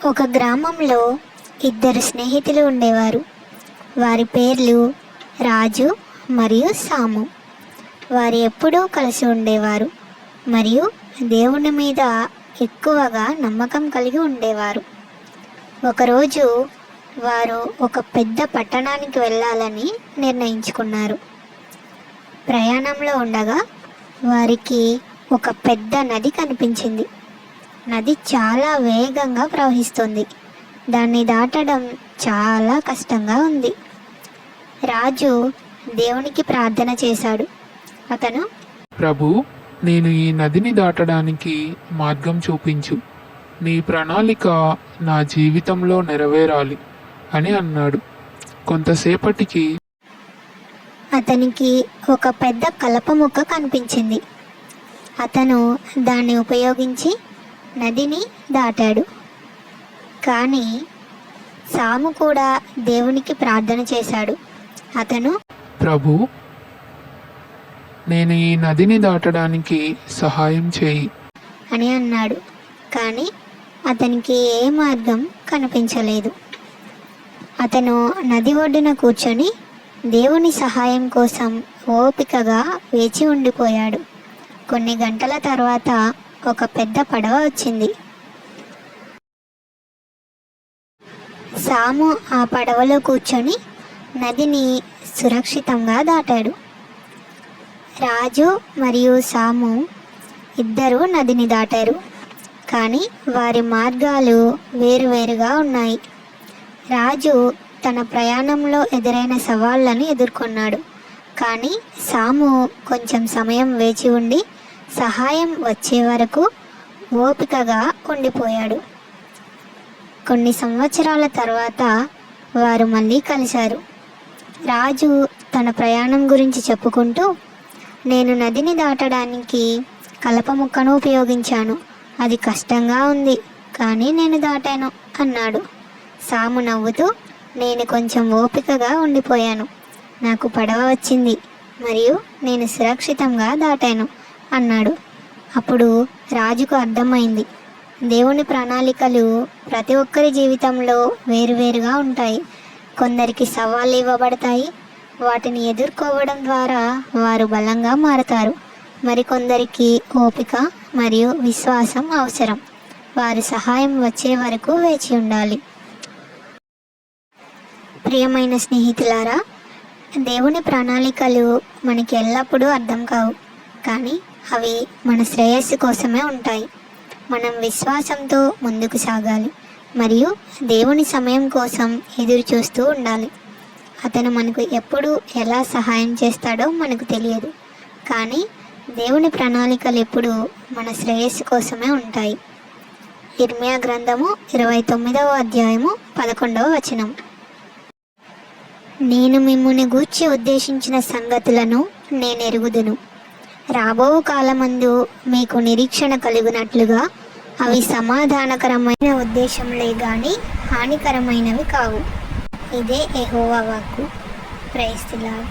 ఒక గ్రామంలో ఇద్దరు స్నేహితులు ఉండేవారు. వారి పేర్లు రాజు మరియు సాము. వారు ఎప్పుడూ కలిసి ఉండేవారు మరియు దేవుని మీద ఎక్కువగా నమ్మకం కలిగి ఉండేవారు. ఒకరోజు వారు ఒక పెద్ద పట్టణానికి వెళ్ళాలని నిర్ణయించుకున్నారు. ప్రయాణంలో ఉండగా వారికి ఒక పెద్ద నది కనిపించింది. నది చాలా వేగంగా ప్రవహిస్తుంది. దాన్ని దాటడం చాలా కష్టంగా ఉంది. రాజు దేవునికి ప్రార్థన చేశాడు. అతను, ప్రభు, నేను ఈ నదిని దాటడానికి మార్గం చూపించు. నీ ప్రణాళిక నా జీవితంలో నెరవేరాలి అని అన్నాడు. కొంతసేపటికి అతనికి ఒక పెద్ద కలప ముక్క కనిపించింది. అతను దాన్ని ఉపయోగించి నదిని దాటాడు. కానీ సాము కూడా దేవునికి ప్రార్థన చేశాడు. అతను, ప్రభు, నేను ఈ నదిని దాటడానికి సహాయం చేయి అని అన్నాడు. కానీ అతనికి ఏ మార్గం కనిపించలేదు. అతను నది ఒడ్డున కూర్చొని దేవుని సహాయం కోసం ఓపికగా వేచి ఉండిపోయాడు. కొన్ని గంటల తర్వాత ఒక పెద్ద పడవ వచ్చింది. సాము ఆ పడవలో కూర్చొని నదిని సురక్షితంగా దాటాడు. రాజు మరియు సాము ఇద్దరూ నదిని దాటారు. కానీ వారి మార్గాలు వేరువేరుగా ఉన్నాయి. రాజు తన ప్రయాణంలో ఎదురైన సవాళ్లను ఎదుర్కొన్నాడు. కానీ సాము కొంచెం సమయం వేచి ఉండి సహాయం వచ్చే వరకు ఓపికగా ఉండిపోయాడు. కొన్ని సంవత్సరాల తర్వాత వారు మళ్ళీ కలిశారు. రాజు తన ప్రయాణం గురించి చెప్పుకుంటూ, నేను నదిని దాటడానికి కలప ముక్కను ఉపయోగించాను. అది కష్టంగా ఉంది, కానీ నేను దాటాను అన్నాడు. సాము నవ్వుతూ, నేను కొంచెం ఓపికగా ఉండిపోయాను. నాకు పడవ వచ్చింది మరియు నేను సురక్షితంగా దాటాను అన్నాడు. అప్పుడు రాజుకు అర్థమైంది, దేవుని ప్రణాళికలు ప్రతి ఒక్కరి జీవితంలో వేరువేరుగా ఉంటాయి. కొందరికి సవాళ్ళు ఇవ్వబడతాయి. వాటిని ఎదుర్కోవడం ద్వారా వారు బలంగా మారతారు. మరికొందరికి ఓపిక మరియు విశ్వాసం అవసరం. వారి సహాయం వచ్చే వరకు వేచి ఉండాలి. ప్రియమైన స్నేహితులారా, దేవుని ప్రణాళికలు మనకి ఎల్లప్పుడూ అర్థం కావు, కానీ అవి మన శ్రేయస్సు కోసమే ఉంటాయి. మనం విశ్వాసంతో ముందుకు సాగాలి మరియు దేవుని సమయం కోసం ఎదురు చూస్తూ ఉండాలి. అతను మనకు ఎప్పుడు ఎలా సహాయం చేస్తాడో మనకు తెలియదు, కానీ దేవుని ప్రణాళికలు ఎప్పుడు మన శ్రేయస్సు కోసమే ఉంటాయి. ఇర్మియా గ్రంథము 29వ అధ్యాయము 11వ వచనం. నేను మిమ్ముని గూర్చి ఉద్దేశించిన సంగతులను నేనెరుగుదును. రాబో కాలమందు మీకు నిరీక్షణ కలుగునట్లుగా అవి సమాధానకరమైన ఉద్దేశంలే గాని హానికరమైనవి కావు. ఇదే యెహోవా వాక్కు. Praise the lord.